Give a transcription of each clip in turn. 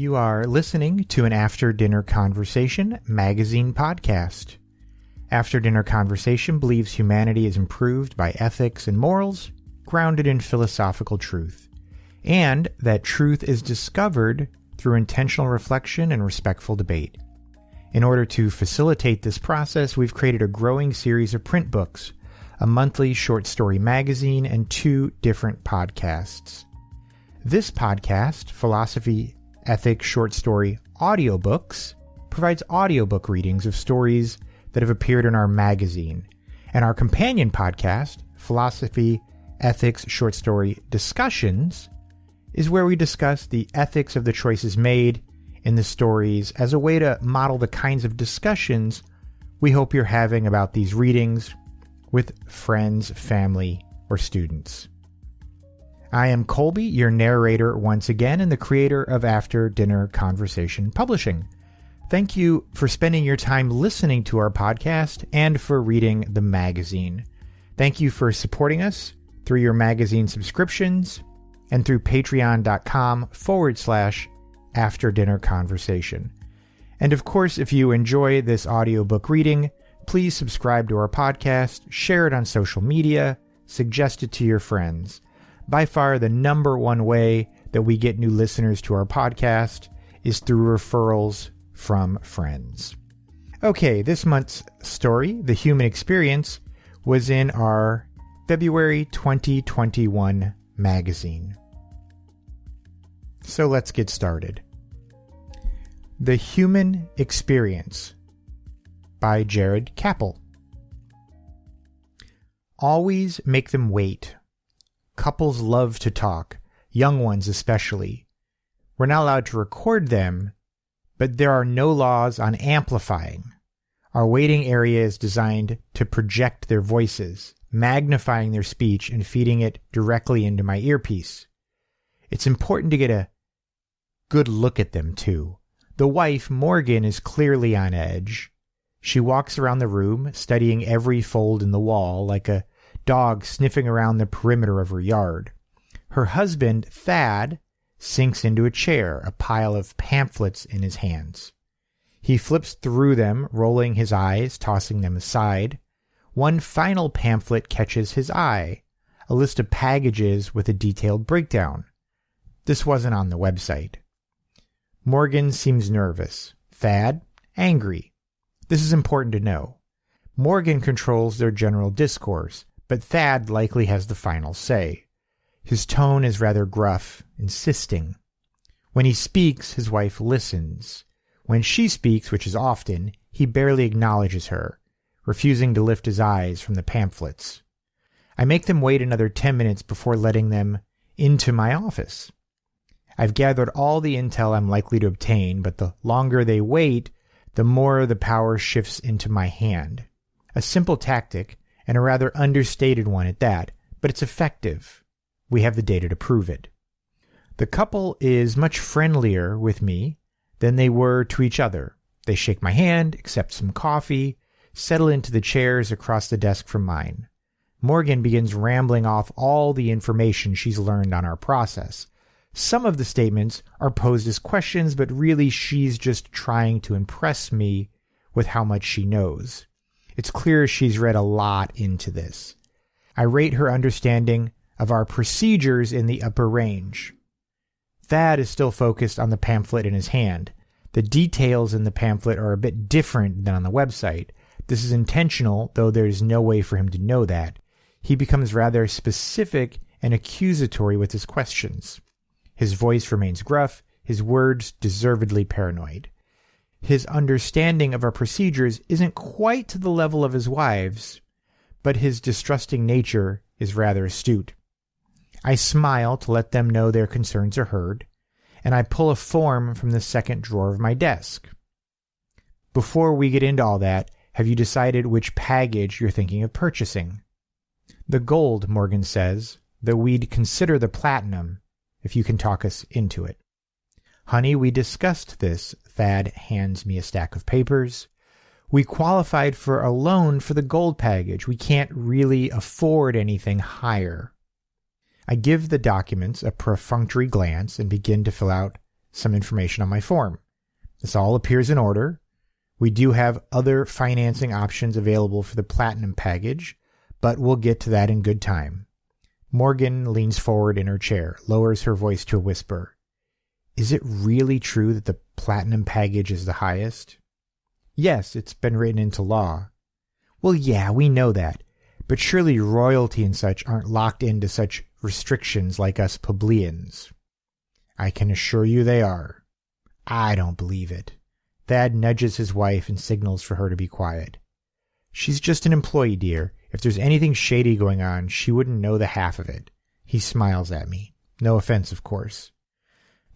You are listening to an After Dinner Conversation magazine podcast. After Dinner Conversation believes humanity is improved by ethics and morals grounded in philosophical truth, and that truth is discovered through intentional reflection and respectful debate. In order to facilitate this process, we've created a growing series of print books, a monthly short story magazine, and 2 different podcasts. This podcast, Philosophy, Ethics, Short Story, Audiobooks, provides audiobook readings of stories that have appeared in our magazine. And our companion podcast, Philosophy, Ethics, Short Story, Discussions, is where we discuss the ethics of the choices made in the stories as a way to model the kinds of discussions we hope you're having about these readings with friends, family, or students. I am Colby, your narrator once again, and the creator of After Dinner Conversation Publishing. Thank you for spending your time listening to our podcast and for reading the magazine. Thank you for supporting us through your magazine subscriptions and through patreon.com/After Dinner Conversation. And of course, if you enjoy this audiobook reading, please subscribe to our podcast, share it on social media, suggest it to your friends. By far, the number one way that we get new listeners to our podcast is through referrals from friends. Okay, this month's story, The Human Experience, was in our February 2021 magazine. So let's get started. The Human Experience by Jared Cappel. Always make them wait. Couples love to talk, young ones especially. We're not allowed to record them, but there are no laws on amplifying. Our waiting area is designed to project their voices, magnifying their speech and feeding it directly into my earpiece. It's important to get a good look at them, too. The wife, Morgan, is clearly on edge. She walks around the room, studying every fold in the wall, like a dog sniffing around the perimeter of her yard. Her husband, Thad, sinks into a chair, a pile of pamphlets in his hands. He flips through them, rolling his eyes, tossing them aside. One final pamphlet catches his eye, a list of packages with a detailed breakdown. This wasn't on the website. Morgan seems nervous. Thad, angry. This is important to know. Morgan controls their general discourse, but Thad likely has the final say. His tone is rather gruff, insisting. When he speaks, his wife listens. When she speaks, which is often, he barely acknowledges her, refusing to lift his eyes from the pamphlets. I make them wait another 10 minutes before letting them into my office. I've gathered all the intel I'm likely to obtain, but the longer they wait, the more the power shifts into my hand. A simple tactic, and a rather understated one at that, but it's effective. We have the data to prove it. The couple is much friendlier with me than they were to each other. They shake my hand, accept some coffee, settle into the chairs across the desk from mine. Morgan begins rambling off all the information she's learned on our process. Some of the statements are posed as questions, but really she's just trying to impress me with how much she knows. It's clear she's read a lot into this. I rate her understanding of our procedures in the upper range. Thad is still focused on the pamphlet in his hand. The details in the pamphlet are a bit different than on the website. This is intentional, though there's no way for him to know that. He becomes rather specific and accusatory with his questions. His voice remains gruff, his words deservedly paranoid. His understanding of our procedures isn't quite to the level of his wife's, but his distrusting nature is rather astute. I smile to let them know their concerns are heard, and I pull a form from the second drawer of my desk. Before we get into all that, have you decided which package you're thinking of purchasing? The gold, Morgan says, though we'd consider the platinum if you can talk us into it. Honey, we discussed this. Thad hands me a stack of papers. We qualified for a loan for the gold package. We can't really afford anything higher. I give the documents a perfunctory glance and begin to fill out some information on my form. This all appears in order. We do have other financing options available for the Platinum package, but we'll get to that in good time. Morgan leans forward in her chair, lowers her voice to a whisper. Is it really true that the Platinum package is the highest? Yes, it's been written into law. Well, yeah, we know that, but surely royalty and such aren't locked into such restrictions like us plebeians. I can assure you they are. I don't believe it. Thad nudges his wife and signals for her to be quiet. She's just an employee, dear. If there's anything shady going on, she wouldn't know the half of it. He smiles at me. No offense, of course.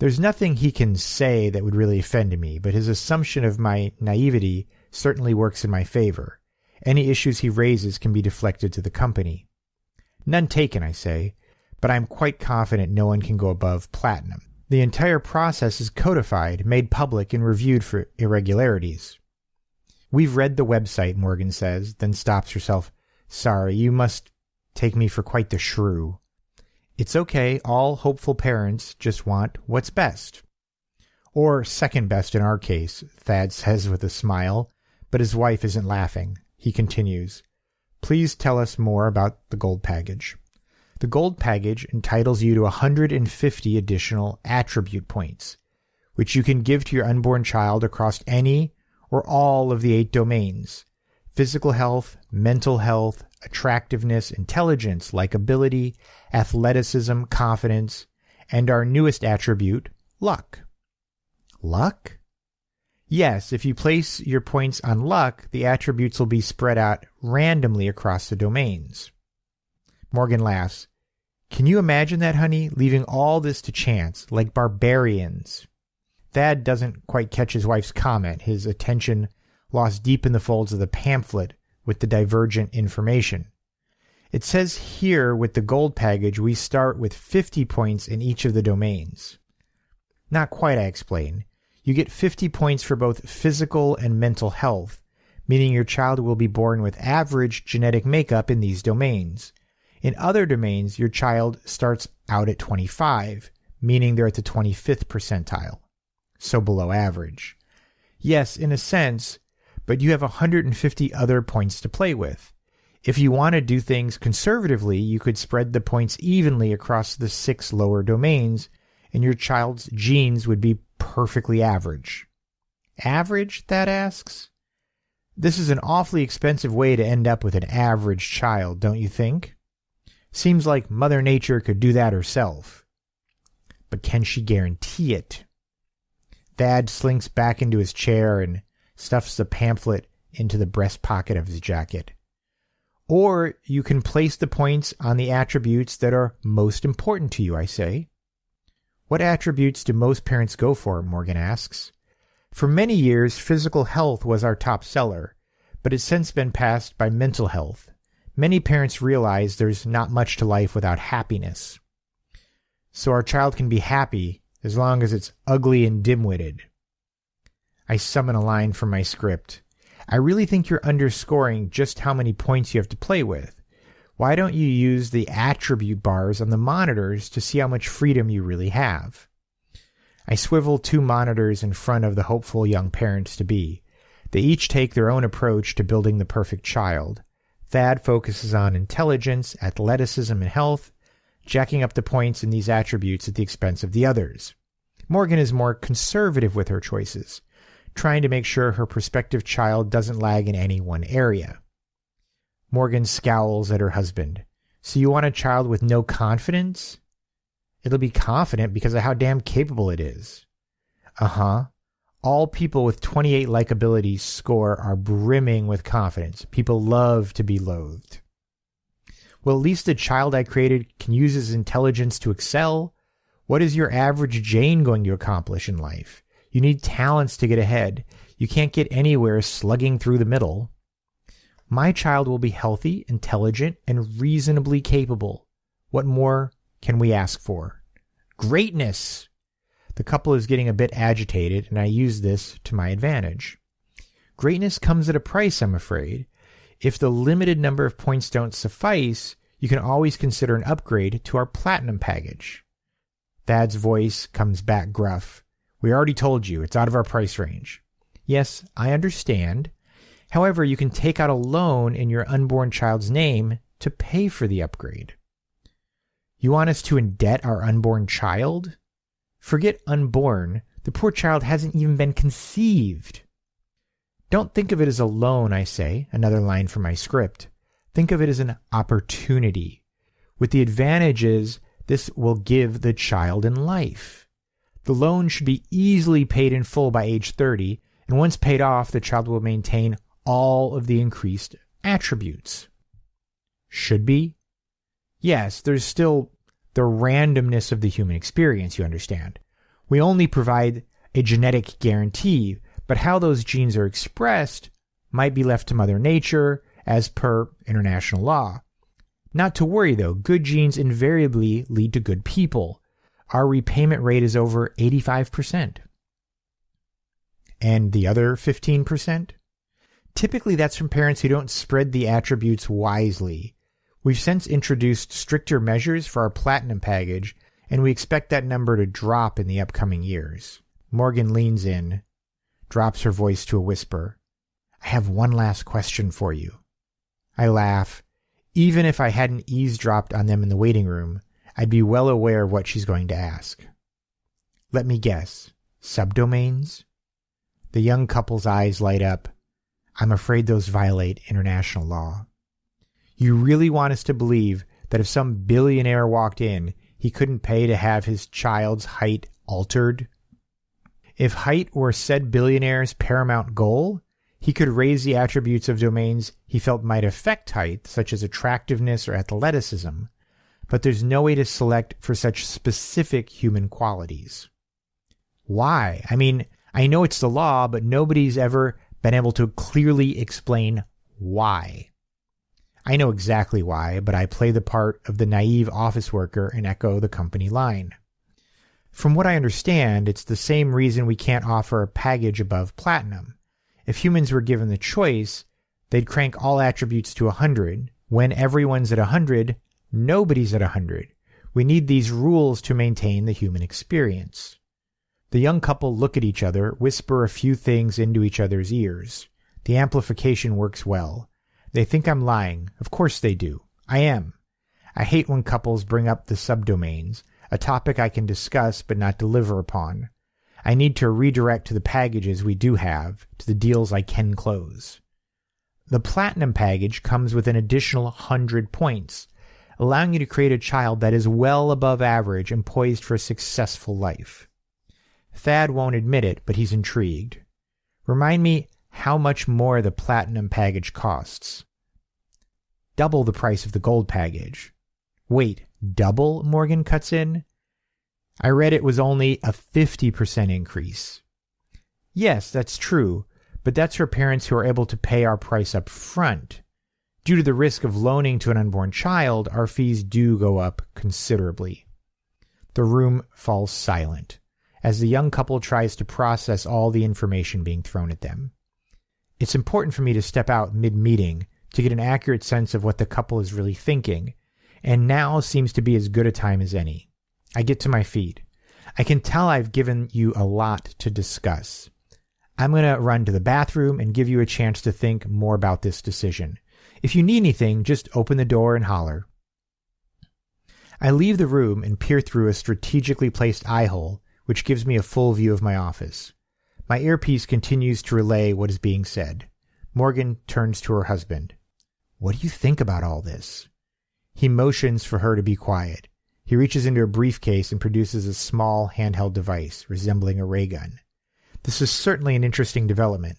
There's nothing he can say that would really offend me, but his assumption of my naivety certainly works in my favor. Any issues he raises can be deflected to the company. None taken, I say, but I'm quite confident no one can go above Platinum. The entire process is codified, made public, and reviewed for irregularities. We've read the website, Morgan says, then stops herself. Sorry, you must take me for quite the shrew. It's okay, all hopeful parents just want what's best. Or second best in our case, Thad says with a smile, but his wife isn't laughing. He continues, Please tell us more about the gold package. The gold package entitles you to 150 additional attribute points, which you can give to your unborn child across any or all of the 8 domains: physical health, mental health, attractiveness, intelligence, likability, athleticism, confidence, and our newest attribute, luck. Luck? Yes, if you place your points on luck, the attributes will be spread out randomly across the domains. Morgan laughs. Can you imagine that, honey? Leaving all this to chance, like barbarians. Thad doesn't quite catch his wife's comment, his attention lost deep in the folds of the pamphlet with the divergent information. It says here with the gold package we start with 50 points in each of the domains. Not quite, I explain. You get 50 points for both physical and mental health, meaning your child will be born with average genetic makeup in these domains. In other domains, your child starts out at 25, meaning they're at the 25th percentile, so below average. Yes, in a sense, but you have 150 other points to play with. If you want to do things conservatively, you could spread the points evenly across the 6 lower domains, and your child's genes would be perfectly average. Average, Thad asks? This is an awfully expensive way to end up with an average child, don't you think? Seems like Mother Nature could do that herself. But can she guarantee it? Thad slinks back into his chair and stuffs the pamphlet into the breast pocket of his jacket. Or you can place the points on the attributes that are most important to you, I say. What attributes do most parents go for? Morgan asks. For many years, physical health was our top seller, but it's since been passed by mental health. Many parents realize there's not much to life without happiness. So our child can be happy as long as it's ugly and dim-witted. I summon a line from my script. I really think you're underscoring just how many points you have to play with. Why don't you use the attribute bars on the monitors to see how much freedom you really have? I swivel 2 monitors in front of the hopeful young parents-to-be. They each take their own approach to building the perfect child. Thad focuses on intelligence, athleticism, and health, jacking up the points in these attributes at the expense of the others. Morgan is more conservative with her choices, trying to make sure her prospective child doesn't lag in any one area. Morgan scowls at her husband. So you want a child with no confidence? It'll be confident because of how damn capable it is. Uh-huh. All people with 28 likability score are brimming with confidence. People love to be loathed. Well, at least the child I created can use his intelligence to excel. What is your average Jane going to accomplish in life? You need talents to get ahead. You can't get anywhere slugging through the middle. My child will be healthy, intelligent, and reasonably capable. What more can we ask for? Greatness! The couple is getting a bit agitated, and I use this to my advantage. Greatness comes at a price, I'm afraid. If the limited number of points don't suffice, you can always consider an upgrade to our Platinum package. Thad's voice comes back gruff. We already told you it's out of our price range. Yes, I understand. However, you can take out a loan in your unborn child's name to pay for the upgrade. You want us to indebt our unborn child? Forget unborn. The poor child hasn't even been conceived. Don't think of it as a loan, I say, another line from my script. Think of it as an opportunity, with the advantages this will give the child in life. The loan should be easily paid in full by age 30, and once paid off, the child will maintain all of the increased attributes. Should be? Yes, there's still the randomness of the human experience, you understand. We only provide a genetic guarantee, but how those genes are expressed might be left to Mother Nature as per international law. Not to worry though, good genes invariably lead to good people. Our repayment rate is over 85%. And the other 15%? Typically that's from parents who don't spread the attributes wisely. We've since introduced stricter measures for our platinum package, and we expect that number to drop in the upcoming years. Morgan leans in, drops her voice to a whisper. I have one last question for you. I laugh. Even if I hadn't eavesdropped on them in the waiting room, I'd be well aware of what she's going to ask. Let me guess. Subdomains? The young couple's eyes light up. I'm afraid those violate international law. You really want us to believe that if some billionaire walked in, he couldn't pay to have his child's height altered? If height were said billionaire's paramount goal, he could raise the attributes of domains he felt might affect height, such as attractiveness or athleticism, but there's no way to select for such specific human qualities. Why? I mean, I know it's the law, but nobody's ever been able to clearly explain why. I know exactly why, but I play the part of the naive office worker and echo the company line. From what I understand, it's the same reason we can't offer a package above platinum. If humans were given the choice, they'd crank all attributes to 100. When everyone's at 100, nobody's at 100. We need these rules to maintain the human experience. The young couple look at each other, whisper a few things into each other's ears. The amplification works well. They think I'm lying. Of course they do. I am. I hate when couples bring up the subdomains, a topic I can discuss but not deliver upon. I need to redirect to the packages we do have, to the deals I can close. The Platinum package comes with an additional 100 points, allowing you to create a child that is well above average and poised for a successful life. Thad won't admit it, but he's intrigued. Remind me how much more the Platinum package costs. Double the price of the Gold package. Wait, double? Morgan cuts in. I read it was only a 50% increase. Yes, that's true, but that's for parents who are able to pay our price up front. Due to the risk of loaning to an unborn child, our fees do go up considerably. The room falls silent as the young couple tries to process all the information being thrown at them. It's important for me to step out mid-meeting to get an accurate sense of what the couple is really thinking, and now seems to be as good a time as any. I get to my feet. I can tell I've given you a lot to discuss. I'm going to run to the bathroom and give you a chance to think more about this decision. If you need anything, just open the door and holler. I leave the room and peer through a strategically placed eye hole, which gives me a full view of my office. My earpiece continues to relay what is being said. Morgan turns to her husband. What do you think about all this? He motions for her to be quiet. He reaches into a briefcase and produces a small handheld device resembling a ray gun. This is certainly an interesting development.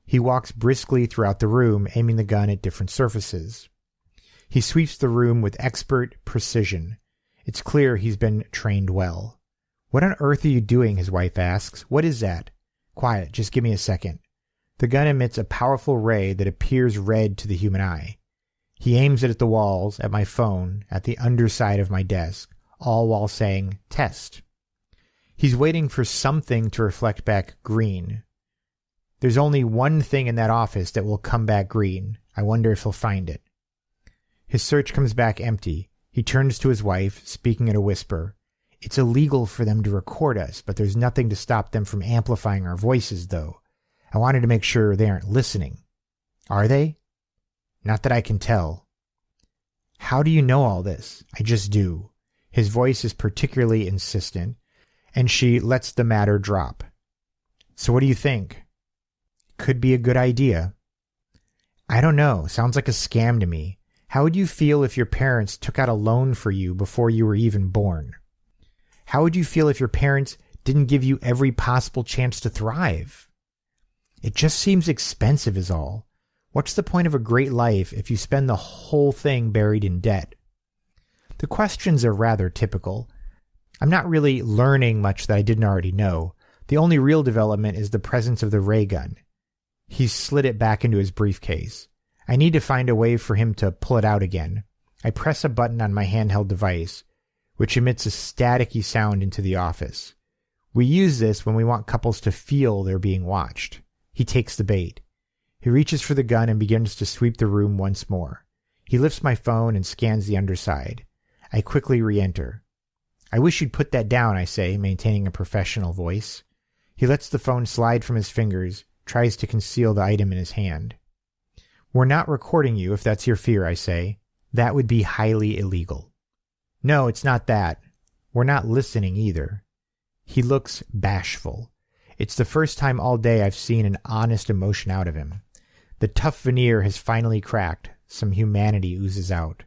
He walks briskly throughout the room, aiming the gun at different surfaces. He sweeps the room with expert precision. It's clear he's been trained well. What on earth are you doing? His wife asks. What is that? Quiet, just give me a second. The gun emits a powerful ray that appears red to the human eye. He aims it at the walls, at my phone, at the underside of my desk, all while saying, test. He's waiting for something to reflect back green. There's only one thing in that office that will come back green. I wonder if he'll find it. His search comes back empty. He turns to his wife, speaking in a whisper. It's illegal for them to record us, but there's nothing to stop them from amplifying our voices, though. I wanted to make sure they aren't listening. Are they? Not that I can tell. How do you know all this? I just do. His voice is particularly insistent, and she lets the matter drop. So what do you think? Could be a good idea. I don't know. Sounds like a scam to me. How would you feel if your parents took out a loan for you before you were even born? How would you feel if your parents didn't give you every possible chance to thrive? It just seems expensive is all. What's the point of a great life if you spend the whole thing buried in debt? The questions are rather typical. I'm not really learning much that I didn't already know. The only real development is the presence of the ray gun. He's slid it back into his briefcase. I need to find a way for him to pull it out again. I press a button on my handheld device, which emits a staticky sound into the office. We use this when we want couples to feel they're being watched. He takes the bait. He reaches for the gun and begins to sweep the room once more. He lifts my phone and scans the underside. I quickly re-enter. I wish you'd put that down, I say, maintaining a professional voice. He lets the phone slide from his fingers, tries to conceal the item in his hand. We're not recording you if that's your fear, I say. That would be highly illegal. No, it's not that. We're not listening either. He looks bashful. It's the first time all day I've seen an honest emotion out of him. The tough veneer has finally cracked. Some humanity oozes out.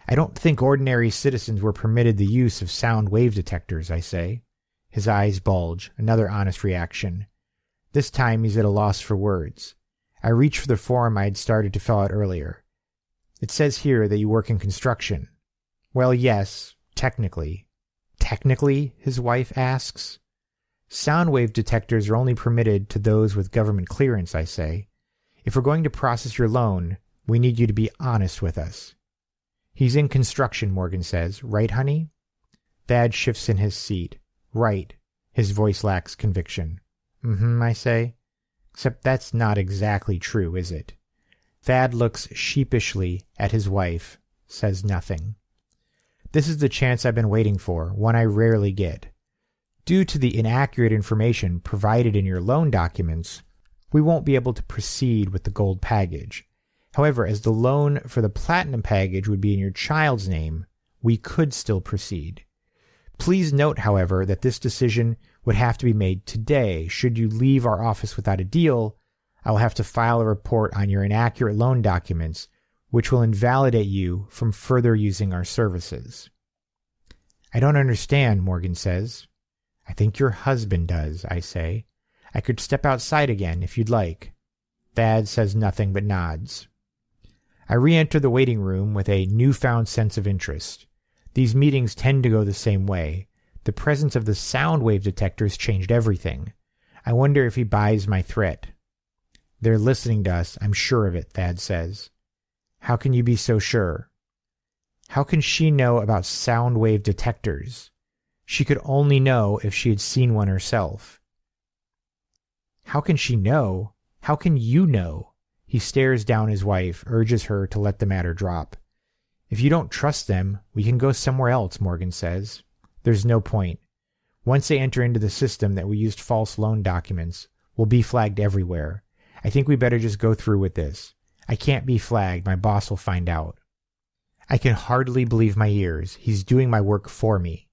I don't think ordinary citizens were permitted the use of sound wave detectors, I say. His eyes bulge, another honest reaction. This time he's at a loss for words. I reach for the form I had started to fill out earlier. It says here that you work in construction. Well, yes, technically. Technically, his wife asks. Sound wave detectors are only permitted to those with government clearance, I say. If we're going to process your loan, we need you to be honest with us. He's in construction, Morgan says. Right, honey? Thad shifts in his seat. Right. His voice lacks conviction. I say. Except that's not exactly true, is it? Thad looks sheepishly at his wife, says nothing. This is the chance I've been waiting for, one I rarely get. Due to the inaccurate information provided in your loan documents, we won't be able to proceed with the gold package. However, as the loan for the platinum package would be in your child's name, we could still proceed. Please note, however, that this decision would have to be made today. Should you leave our office without a deal, I will have to file a report on your inaccurate loan documents, which will invalidate you from further using our services. I don't understand, Morgan says. I think your husband does, I say. I could step outside again if you'd like. Thad says nothing but nods. I re-enter the waiting room with a newfound sense of interest. These meetings tend to go the same way. The presence of the sound wave detectors changed everything. I wonder if he buys my threat. They're listening to us, I'm sure of it, Thad says. How can you be so sure? How can she know about sound wave detectors? She could only know if she had seen one herself. How can she know? How can you know? He stares down his wife, urges her to let the matter drop. If you don't trust them, we can go somewhere else, Morgan says. There's no point. Once they enter into the system that we used false loan documents, we'll be flagged everywhere. I think we better just go through with this. I can't be flagged. My boss will find out. I can hardly believe my ears. He's doing my work for me.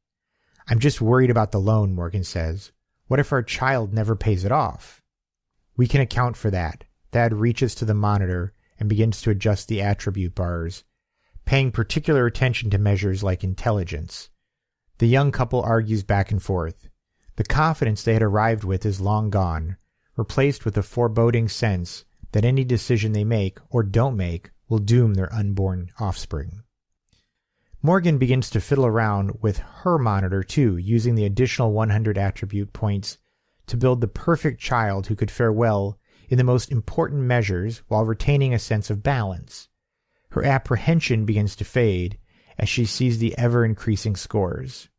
I'm just worried about the loan, Morgan says. What if our child never pays it off? We can account for that. Thad reaches to the monitor and begins to adjust the attribute bars, paying particular attention to measures like intelligence. The young couple argues back and forth. The confidence they had arrived with is long gone, replaced with a foreboding sense that any decision they make or don't make will doom their unborn offspring. Morgan begins to fiddle around with her monitor too, using the additional 100 attribute points to build the perfect child who could fare well in the most important measures while retaining a sense of balance. Her apprehension begins to fade as she sees the ever-increasing scores.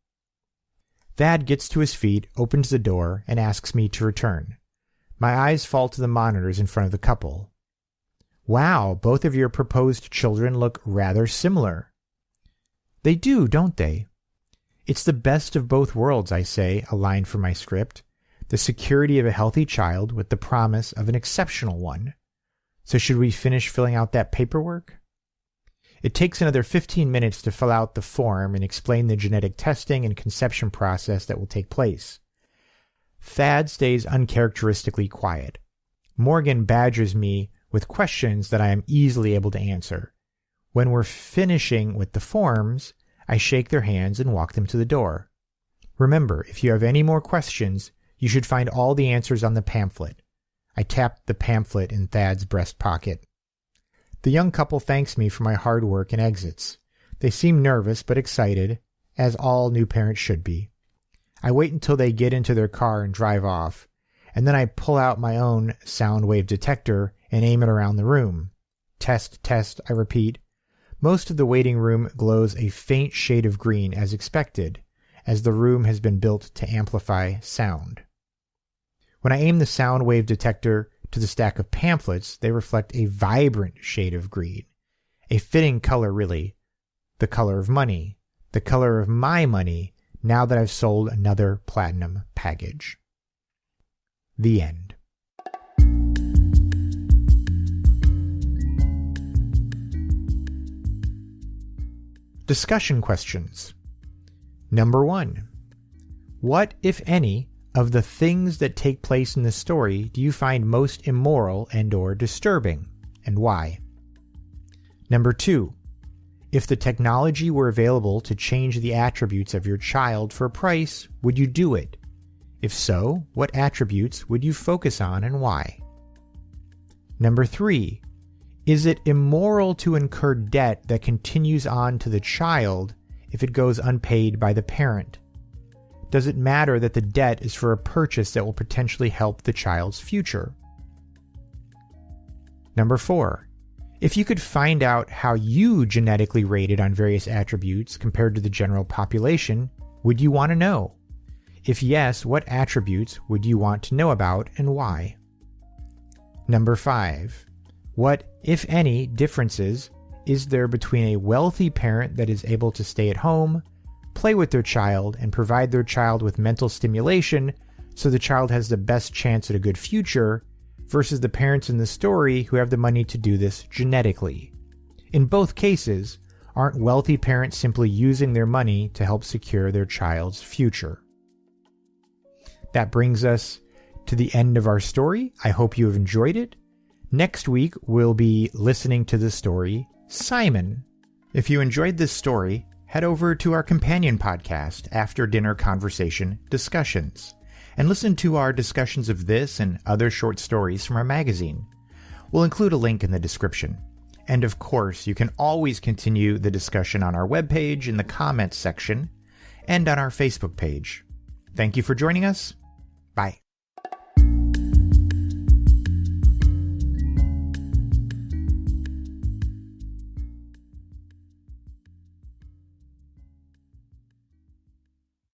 Thad gets to his feet, opens the door, and asks me to return. My eyes fall to the monitors in front of the couple. Wow, both of your proposed children look rather similar. They do, don't they? It's the best of both worlds, I say, a line from my script. The security of a healthy child with the promise of an exceptional one. So should we finish filling out that paperwork? It takes another 15 minutes to fill out the form and explain the genetic testing and conception process that will take place. Thad stays uncharacteristically quiet. Morgan badgers me with questions that I am easily able to answer. When we're finishing with the forms, I shake their hands and walk them to the door. Remember, if you have any more questions, you should find all the answers on the pamphlet. I tap the pamphlet in Thad's breast pocket. The young couple thanks me for my hard work and exits. They seem nervous but excited, as all new parents should be. I wait until they get into their car and drive off, and then I pull out my own sound wave detector and aim it around the room. Test, test, I repeat. Most of the waiting room glows a faint shade of green as expected, as the room has been built to amplify sound. When I aim the sound wave detector to the stack of pamphlets, they reflect a vibrant shade of green. A fitting color, really. The color of money. The color of my money, now that I've sold another platinum package. The end. Discussion questions. Number 1. What, if any, of the things that take place in the story do you find most immoral and/or disturbing, and why? Number 2. If the technology were available to change the attributes of your child for a price, would you do it? If so, what attributes would you focus on and why? Number 3. Is it immoral to incur debt that continues on to the child if it goes unpaid by the parent? Does it matter that the debt is for a purchase that will potentially help the child's future? Number 4. If you could find out how you genetically rated on various attributes compared to the general population, would you want to know? If yes, what attributes would you want to know about and why? Number 5. What, if any, differences is there between a wealthy parent that is able to stay at home, play with their child, and provide their child with mental stimulation so the child has the best chance at a good future, versus the parents in the story who have the money to do this genetically? In both cases, aren't wealthy parents simply using their money to help secure their child's future? That brings us to the end of our story. I hope you have enjoyed it. Next week, we'll be listening to the story Simon. If you enjoyed this story, head over to our companion podcast, After Dinner Conversation Discussions, and listen to our discussions of this and other short stories from our magazine. We'll include a link in the description. And of course, you can always continue the discussion on our webpage in the comments section and on our Facebook page. Thank you for joining us. Bye.